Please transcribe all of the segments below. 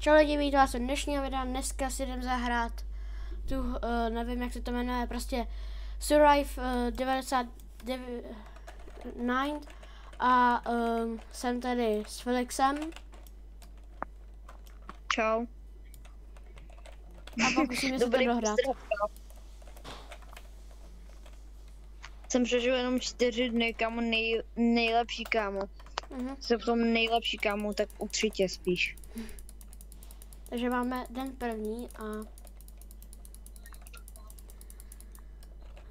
Čau lidi, vítám vás u dnešního videa. Dneska si jdem zahrát tu, nevím jak se to jmenuje, prostě Survive 99 a jsem tady s Felixem. Čau. A pokusíme se to dohrát. Jsem přežil jenom 4 dny, kámo, nejlepší kámo. Jsem v tom nejlepší kámo, tak určitě spíš. Takže máme den první a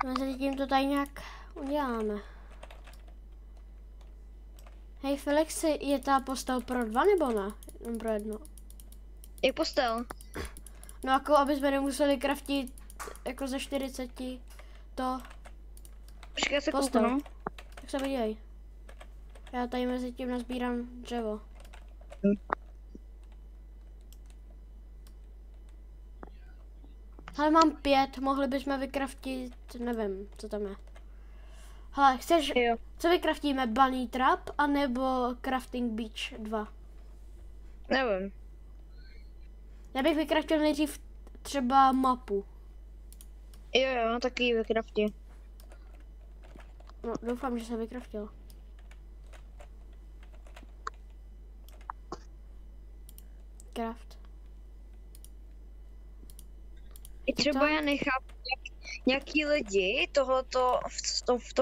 mezi tím to tady nějak uděláme. Hej Felixi, je ta postel pro 2 nebo ne? Jenom pro 1. Jak postel? No jako aby jsme nemuseli craftit jako ze 40 to. Počkej, se postel. kouknu. Tak se podívej. Já tady mezi tím nazbírám dřevo. Ale mám 5, mohli bychom vykraftit, nevím, co tam je. Hele, chceš, co vykraftíme, Bunny Trap, anebo Crafting Beach 2? Nevím. Já bych vykraftil nejdřív třeba mapu. Jo, taky ji vykraftí. No, doufám, že se vykraftil. Craft. I třeba já nechápu, nějaký lidi tohleto v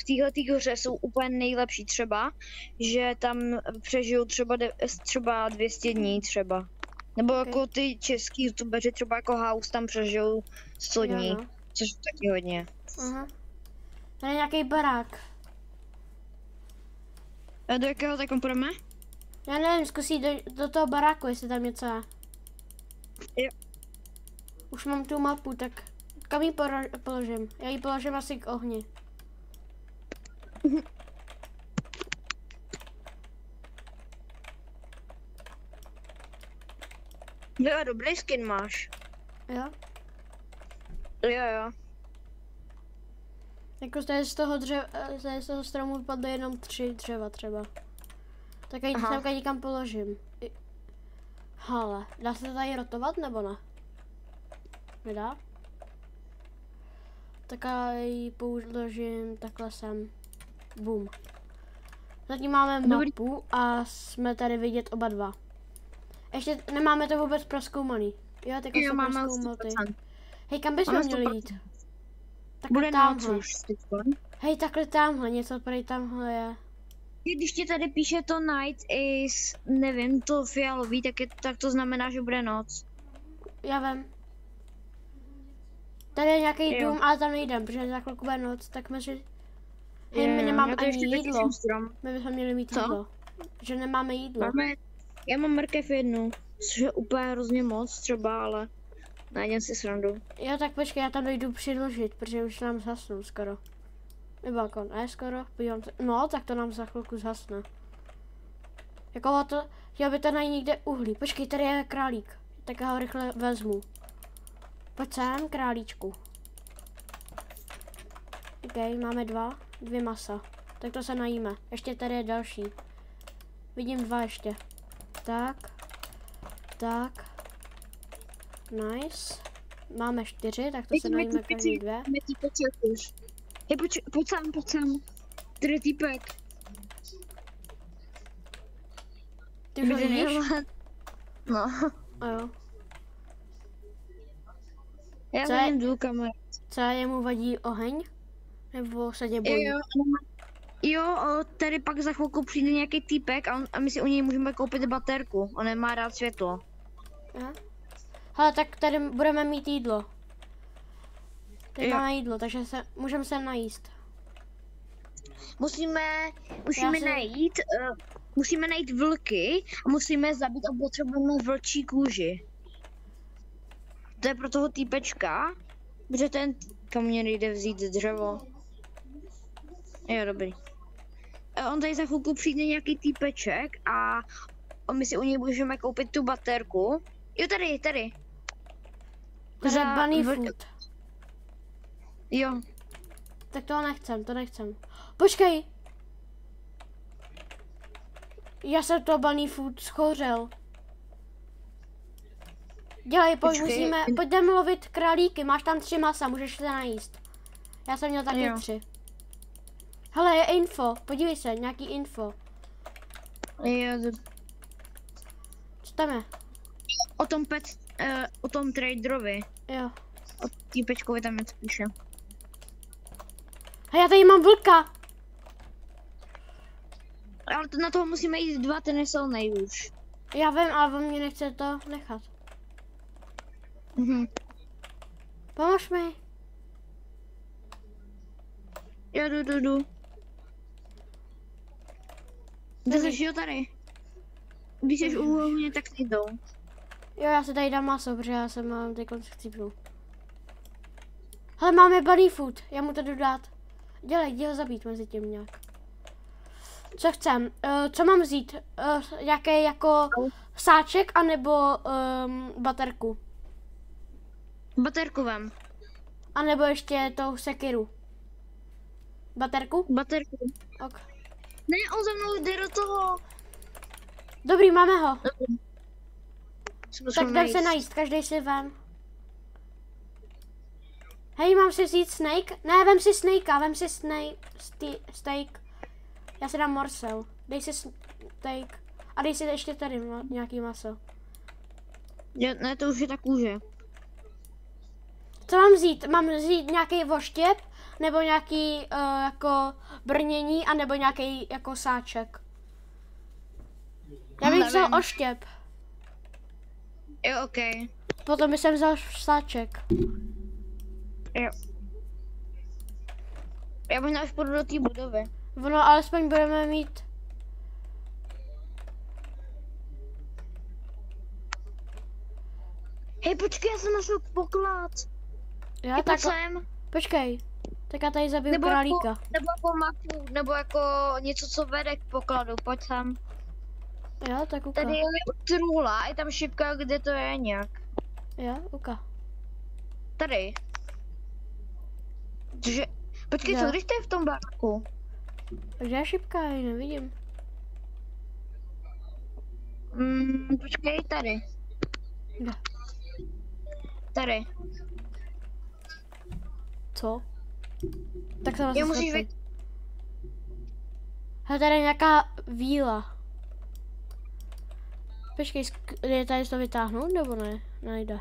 téhletý hře jsou úplně nejlepší třeba, že tam přežijou třeba 200 dní třeba. Nebo jako ty český youtubeři třeba jako House tam přežijou 100 dní, Jo, no. Což je taky hodně. Aha. Tady je nějaký barák. A do jakého tak půjdeme? Já nevím, zkusí do toho baráku, jestli tam něco je. Jo. Už mám tu mapu, tak kam ji položím? Já ji položím asi k ohni. Jo, dobrý skin máš. Jo? Jo. Jako tady z toho stromu vypadly jenom 3 dřeva třeba. Tak ji semka někam položím. Hele, dá se to tady rotovat nebo ne? Nedá? Tak ji položím takhle sem. Boom. Zatím máme mapu a jsme tady vidět oba dva. Ještě nemáme to vůbec prozkoumaný. Jo, tak jsou prozkoumaty. Hej, kam bychom měli jít? Takhle tamhle. Hej, takhle tamhle, něco tady tamhle je. Když ti tady píše to night is, nevím, to fialový, tak to znamená, že bude noc. Já vím. Tady je nějaký dům, ale tam nejdem, protože za chvilku bude noc, tak mezi... Hej, my nemáme ani jídlo. My bychom měli mít jídlo. Že nemáme jídlo. Já mám mrkev 1, což je úplně hrozně moc třeba, ale najdem si srandu. Jo, tak počkej, já tam dojdu přiložit, protože už nám zhasnou skoro. Nebo jako ne skoro, podívám se. No, tak to nám za chvilku zhasne. Jako to, chtěl by to najít někde uhlí. Počkej, tady je králík. Tak já ho rychle vezmu. Pojď sem, králíčku. OK, máme 2 masa. Tak to se najíme. Ještě tady je další. Vidím 2 ještě. Tak. Nice. Máme 4, tak to se najíme každý 2. Hej, pojď sem. Tady je týpek. Ty už ho vidíš? No. A jo. Já vidím důl, kamarád. Co jemu vadí oheň? Nebo se tě bojí? Jo, tady pak za chvilku přijde nějaký týpek a my si u něj můžeme koupit baterku. On nemá rád světlo. Aha. Hele, tak tady budeme mít jídlo. Tady máme jídlo, takže můžeme se najíst. Musíme najít vlky a musíme zabít a potřebujeme vlčí kůži. To je pro toho týpečka, protože ten, kam mě nejde vzít dřevo. Jo, dobrý. On tady za chvilku přijde nějaký týpeček a my si u něj můžeme koupit tu baterku. Jo, tady. Za bunny food. Jo. Tak to nechcem. Počkej! Já jsem to bunny food schořel. Dělej, pojď, Počkej. pojďme lovit králíky, máš tam 3 masa, můžeš se najíst. Já jsem měl taky Jo. 3. Hele, je info, podívej se, nějaký info. Jo, Co tam je? o tom traderovi. Jo. O týpečkovi tam něco píše. Hej, já tady mám vlka. Ale to, na toho musíme jít 2, ten je silnej už. Já vím, ale on mě nechce to nechat. Mhm. Pomož mi. Jo, jdu. Kde jsi, jo, tady. Když jsi u mě, tak jdou. Jo, já se tady dám maso, protože já jsem mám teď chcípnu. Hele, máme body food, já mu to jdu dát. Dělej ho zabít mezi tím nějak. Co chcem? Co mám vzít? Nějaký jako sáček anebo baterku? Baterku vem. A nebo ještě tou sekiru. Baterku? Baterku. Ok. Ne, on za mnou jde do toho. Dobrý, máme ho. Tak Tak jdem se najíst, každý si vem. Hej, mám si vzít snake? Ne, vem si snakea, vem si steak. Já si dám morsel. Dej si steak. A dej si ještě tady nějaký maso. Ne, to už je ta kůže. Co mám vzít? Mám vzít nějaký voštěp? Nebo nějaký jako brnění? A nebo nějaký jako sáček? Já bych vzal oštěp. Jo, ok. Potom bych jsem vzal sáček. Jo. Já možná už půjdu do té budovy. Ono alespoň budeme mít. Hej, počkej, já jsem našel poklad. Já Tak tak. sem. Počkej. Tak já tady zabiju Nebo králíka. nebo jako mapu, nebo jako něco, co vede k pokladu. Pojď sem. Jo, tak uka. Tady je truhla, je tam šipka, kde to je nějak. Jo, uka. Tady. Že... Počkej, Jo. co když to je v tom báku? Kde je šipka? Já ji nevidím. Počkej, tady. Kde? Tady. Co? Tak se vás Já musíš slepej. Hele, tady je nějaká víla. Počkej, je tady to vytáhnout nebo ne? Nejde.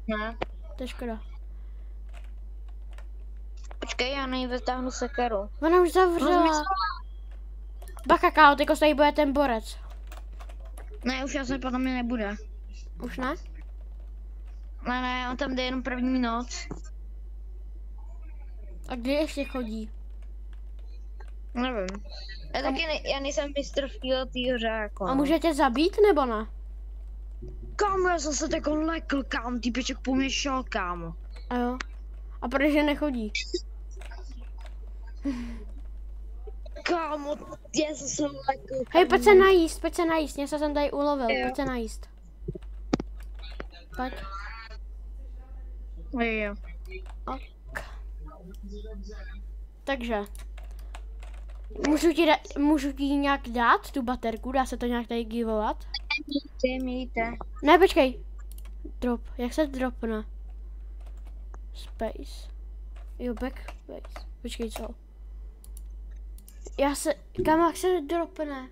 Ne. To je škoda. Počkej, já vytáhnu sekeru. Ona už zavřela. Baka, kámo, teďko tady bude ten borec. Ne, už asi podle mě nebude. Už ne? Ne, on tam jde jenom první noc. A kdy ještě chodí? Nevím. Já taky já nejsem mistr v této hře jako. A můžete zabít nebo ne? Kámo, já jsem se tako lekl, kámo, týpeček po mě šel, kámo. A jo. A proč nechodí? Kámo, já jsem se lekl. Hej, pojď se najíst, něco jsem tady ulovil, pojď se najíst. Pojď. Jo. Ok. Takže. Můžu ti nějak dát tu baterku, dá se to nějak tady givovat? Mějte. Ne, počkej. Drop, jak se dropne? Space. Jo, backspace. Počkej, co? Kam jak se dropne?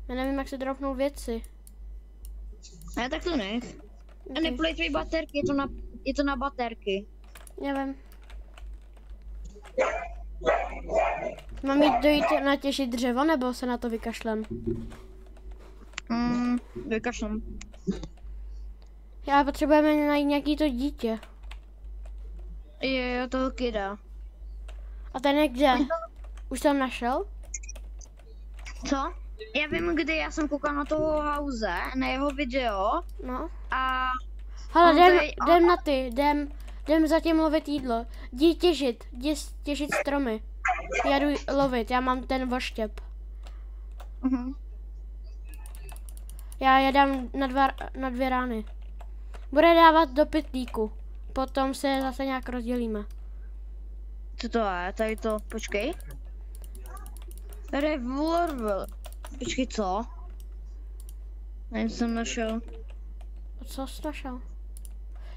Já nevím, jak se dropnou věci. Ne, tak to nech. A Okay. neplejtvej baterky, je to na baterky. Nevím. Mám jít dojít natěžit dřevo, nebo se na to vykašlem? Vykašlem. Já potřebujeme najít nějaký to dítě. Jo, toho kida. A ten je kde? Už jsem našel? Co? Já vím, kdy já jsem koukal na toho Hause, na jeho video No. a... Hele, On jdem na ty, jdem zatím lovit jídlo. Jdi těžit stromy. Já jdu lovit, já mám ten voštěp. Já je dám na 2 rány. Bude dávat do pytlíku. Potom se zase nějak rozdělíme. Co to je? Tady to, počkej. Revolver. Počkej, co? Nevím, co jsem našel. co jsi našel?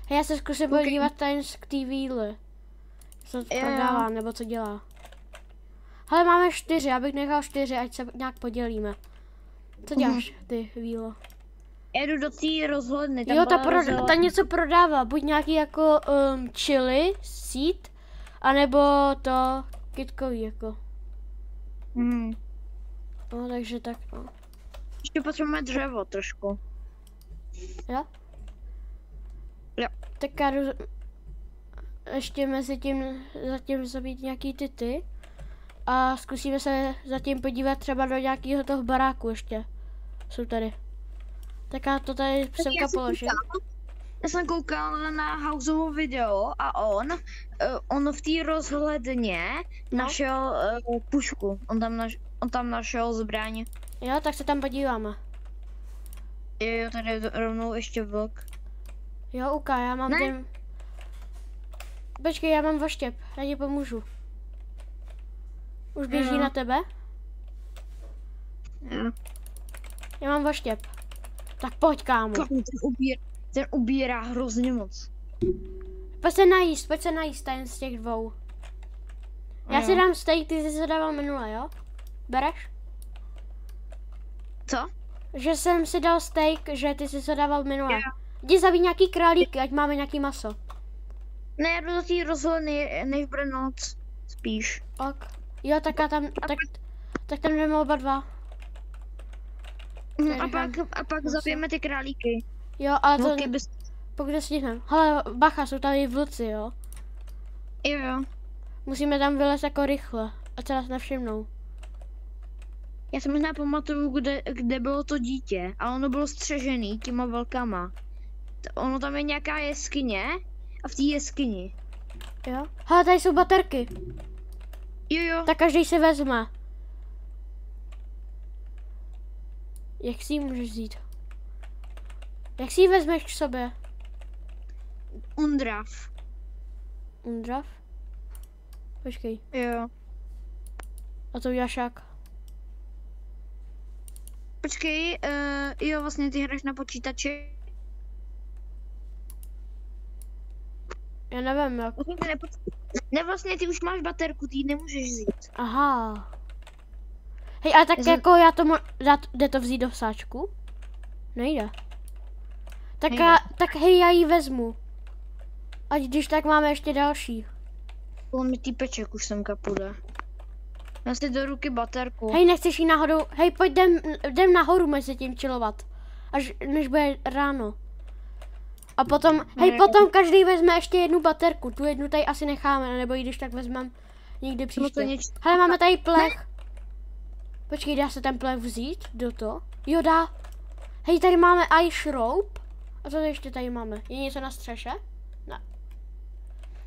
Hej, já se zkusím podívat tady k té víly. Co prodává, nebo co dělá. Hele, máme 4, já bych nechal 4, ať se nějak podělíme. Co děláš ty, vílo? Jedu do té rozhledny. Jo, ta něco prodává, buď nějaký jako chili, seed, anebo to kytkový jako. No, takže tak no. Ještě potřebujeme dřevo trošku. Jo? Jo. Tak já jdu ještě mezi tím zatím zabít nějaký ty. A zkusíme se zatím podívat třeba do nějakého toho baráku ještě. Jsou tady. Tak já to tady semka položím. Já jsem koukal na Houseovo video a on v té rozhledně našel pušku. On tam našel zbraň. Jo, tak se tam podíváme. Jo, tady rovnou ještě vlk. Jo, uká, já mám ten... Počkej, já mám voštěp, já ti pomůžu. Už běží na tebe? Jo. Já mám voštěp. Tak pojď, kámo. Ten ubírá hrozně moc. Pojď se najíst ten z těch dvou. Já si dám steak, ty jsi se dával minule, jo? Bereš? Co? Že jsem si dal steak, že ty jsi se dával minule. Jdi zabít nějaký králíky, ať máme nějaký maso. Ne, já jdu do té rozhledny, než bude noc. Spíš. Ok. Jo, tak já tam, tak tam jdeme oba dva. A pak zabijeme ty králíky. Jo, ale to pokud stihneme. Hele, bacha, jsou tady vlci, jo? Jo. Musíme tam vylézt jako rychle, ať se nás nevšimnou. Já si možná pamatuju, kde bylo to dítě, a ono bylo střežený těma vlkama. Ono tam je nějaká jeskyně a v té jeskyni. Jo? Hele, tady jsou baterky. Jo. Tak každý si vezme. Jak si ji můžeš vzít? Jak si ji vezmeš k sobě? Undrav. Undrav? Počkej. Jo. A to uděláš jak? Počkej, jo, vlastně ty hraješ na počítači. Já nevím jak. Ne, vlastně ty už máš baterku, ty ji nemůžeš vzít. Aha. Hej, ale tak jako já to jde to vzít do sáčku? Nejde. Tak, tak hej, já ji vezmu. Ať když tak máme ještě další. Půl mi týpeček už semka půjde. Já si do ruky baterku. Hej, nechceš jít nahoru? Hej, pojď jdem nahoru mezi tím chillovat. Až než bude ráno. A potom, hej, potom každý vezme ještě jednu baterku. Tu jednu tady asi necháme, nebo i když tak vezmeme někdy příště. Hele, máme tady plech. Počkej, dá se ten plech vzít do toho? Jo, dá. Hej, tady máme ice rope. A co ještě tady máme? Je něco na střeše? Ne.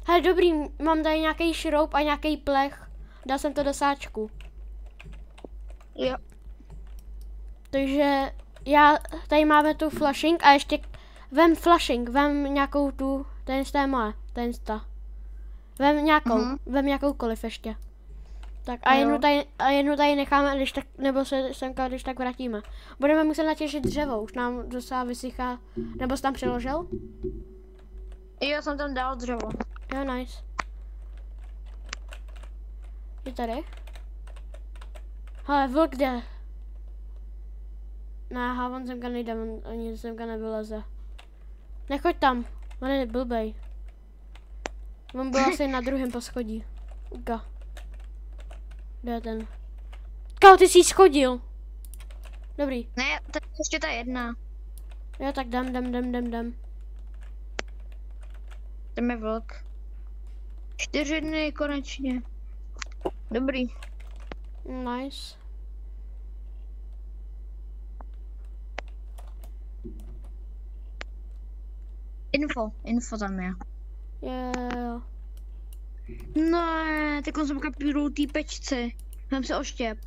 Hej, dobrý, mám tady nějaký šroub a nějaký plech. Dal jsem to do sáčku. Jo. Takže tady máme tu flashing a ještě vem nějakou tu, ten moje. Vem jakoukoliv ještě. Tak a jednu tady necháme, když tak, nebo se semka, když tak vrátíme. Budeme muset natěžit dřevo, už nám docela vysychá, nebo jsi tam přiložil? Jo, jsem tam dal dřevo. Jo, nice. Je tady? Hele, vlk jde. Ne, on semka nejde, on ani semka nevyleze. Nechoď tam, on je blbej. On byl asi na druhém poschodí. Uka. Kde je ten? Kámo, ty jsi schodil. Dobrý. Ne, tak ještě ta jedna. Jo, tak jdem. Jdeme vlk. 4 dny konečně. Dobrý. Nice. Info tam je. Jo. Ne, tak on jsem kapírou týpečci. Mám se oštěp.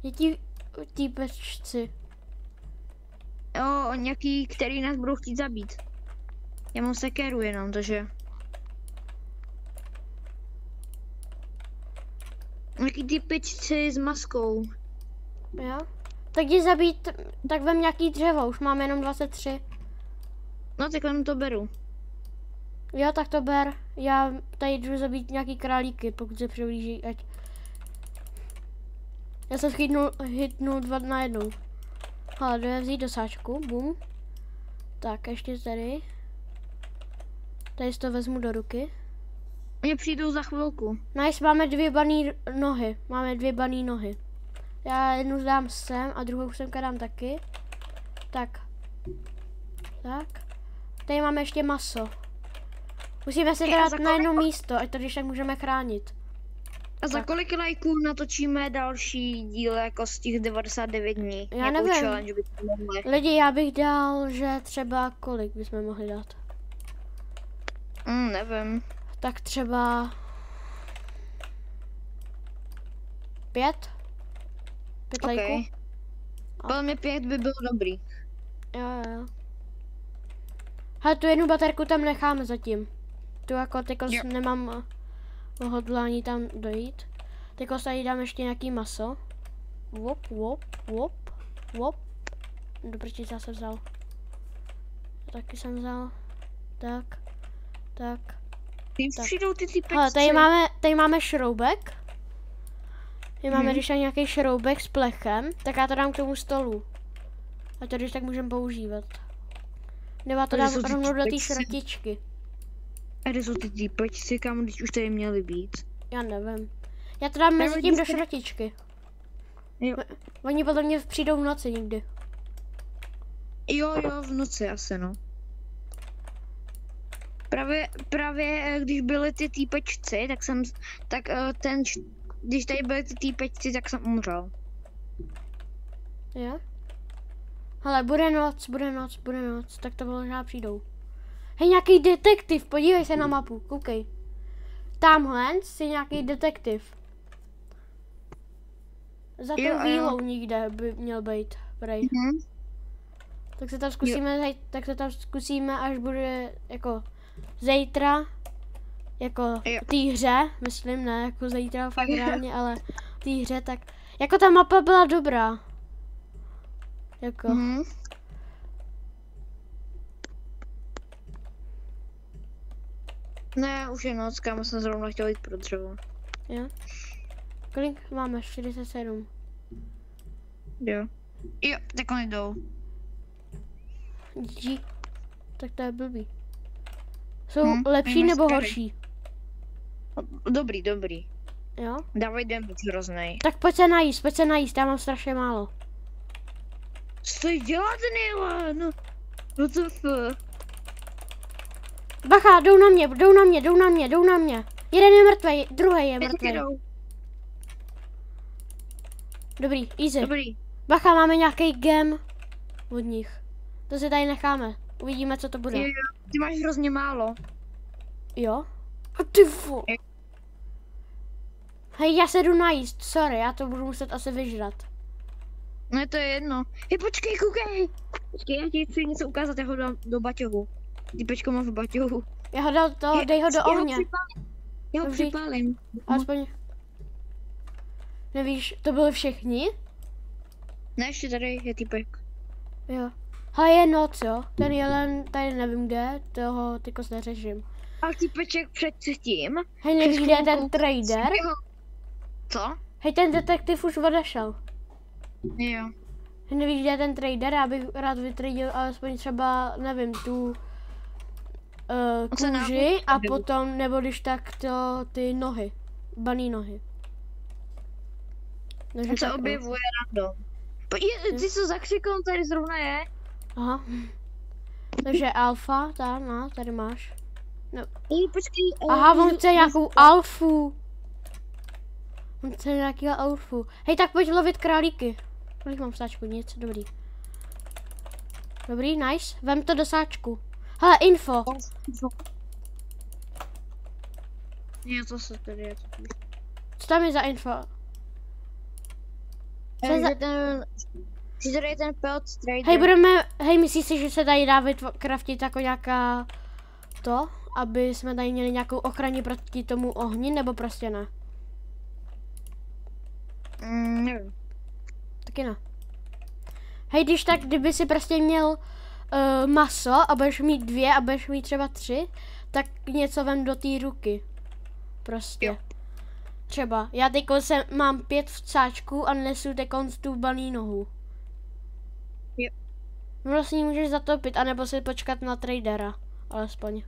Je týpečci. Jo, nějaký, který nás budou chtít zabít. Já mám sekeru jenom, takže... Nějaký týpečci s maskou. Jo? Tak jdi zabít, tak vem nějaký dřevo, už máme jenom 23. No tak jenom to beru. Jo, tak to ber. Já tady jdu zabít nějaký králíky, pokud se přiblíží, ať... Já jsem hitnul 2 na 1. Ale jde vzít do sáčku, bum. Tak, ještě tady. Tady si to vezmu do ruky. Oni přijdou za chvilku. Nice, máme 2 baný nohy. Máme 2 baný nohy. Já jednu dám sem a druhou semka dám taky. Tak. Tak. Tady máme ještě maso. Musíme se dát na jedno místo, ať to když tak můžeme chránit. A za kolik lajků natočíme další díl jako z těch 99 dní? Já nevím. Lidi, já bych dal, že třeba kolik bychom mohli dát? Nevím. Tak třeba 5? 5 lajků? Podle mě 5 by bylo dobrý. Jo. Hele, tu jednu baterku tam necháme zatím. Tu jako tyko nemám hodlání tam dojít. Tyko tady dám ještě nějaký maso. Wop. Dobrý, já jsem vzal. Taky jsem vzal. Tak. Přijdou ty pečci. Hele, tady máme šroubek. Tady máme když nějaký šroubek s plechem, tak já to dám k tomu stolu. A to když tak můžeme používat. Nebo to dám rovnou do té šrotičky. A kde jsou ty týpečci, kam když už tady měly být? Já nevím. Já to dám mezi tím do šrotičky. Jo. Oni podle mě přijdou v noci někdy. Jo, v noci asi no. Právě když byly ty týpečci, když tady byly ty týpečci, tak jsem umřel. Jo? Hele, bude noc, tak to možná přijdou. Hej, nějaký detektiv, podívej se na mapu, koukej. Tamhle je nějaký detektiv. Za tou vílou někde by měl být, prej. Tak se tam zkusíme, až bude jako zítra, jako té hře, myslím, ne jako zítra fakt reálně, ale té hře, tak jako ta mapa byla dobrá. Jako. Ne, už je noc, kámo, jsem zrovna chtěl jít pro dřevo. Jo? Kolik máme? 47. Jo, tak oni jdou. GG. Tak to je blbý. Jsou lepší nebo horší? Dobrý. Jo? Dávej damage hroznej. Tak pojď se najíst, já mám strašně málo. Co dělat, Nila? No, what the fuck? Bacha, jdou na mě. Jeden je mrtvej, druhý je mrtvej. Dobrý, easy. Dobrý. Bacha, máme nějaký gem od nich. To si tady necháme. Uvidíme, co to bude. Jo, ty máš hrozně málo. Jo? A ty fu. Hej, já se jdu najíst, sorry, já to budu muset asi vyžrat. No to je jedno. Hej, počkej, koukej. Počkej, já ti chci něco ukázat, já ho dám do baťohu. Týpečko má v baťohu. Já ho dal to, dej ho do ohně. Já ho připálím. Aspoň. Nevíš, to byli všichni? Ne, ještě tady je týpek. Jo. Hele, je noc, jo. Ten jelen, tady nevím kde, toho tyko neřeším. A týpeček předtím. Hej, nevíš, kde je ten trader? Co? Hej, ten detektiv už odešel. Jo. Hej, nevíš, kde je ten trader? Já bych rád vytradil alespoň třeba, nevím, tu kůži a potom, nebo když tak to, ty nohy. Baný nohy. On se objevuje random. Ty co zakřikl, tady zrovna je. Aha. Takže alfa, tady máš. No. Počkej. Aha, on chce nějakou alfu. On chce nějakého alfu. Hej, tak pojď lovit králíky. Kolik mám v sáčku? Nic, dobrý. Dobrý, nice. Vem to do sáčku. Hele, info. Jo, to se tady je. Co tam je za info? Že tady je ten pelt trader. Hej, myslíš si, že se tady dá craftit jako nějaká to, aby jsme tady měli nějakou ochranu proti tomu ohni, nebo prostě ne? Nevím. Taky ne. Hej, když tak, kdyby si prostě měl maso a budeš mít 2 a budeš mít třeba 3, tak něco vem do té ruky. Prostě. Jo. Třeba. Já teďko mám 5 vcáčků a nesu teďko tu balínohu. Jo. Vlastně můžeš zatopit, anebo si počkat na tradera. Alespoň.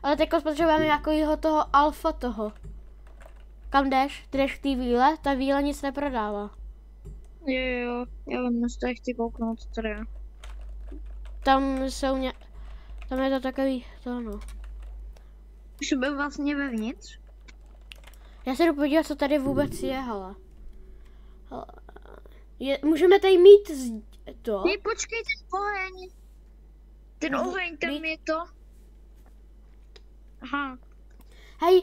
Ale teďko potřebujeme jako toho alfa toho. Kam jdeš? Ty jdeš k té víle? Ta víle nic neprodává. Jo, já vám tady chci kouknout, teda. Tam jsou tam je to takový, to no. Už byl vlastně vevnitř. Já se jdu podívat, co tady vůbec je, hele. Můžeme tady mít to? Hej, počkej, ten oheň. Ten oheň, tam je to. Aha. Hej,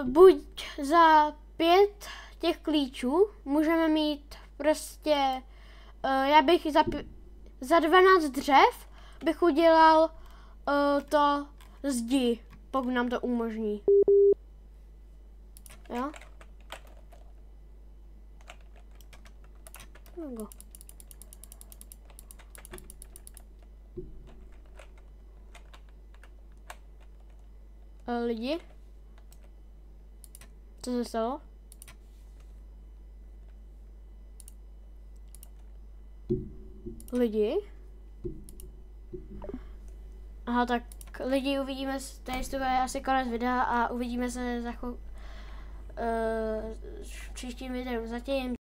buď za 5 těch klíčů můžeme mít prostě, já bych za 12 dřev bych udělal to zdi, pokud nám to umožní. Jo? Go. Lidi? Co se stalo? Lidi? Aha, tak lidi, uvidíme, tady to je asi konec videa a uvidíme se za v příštím videu. Zatím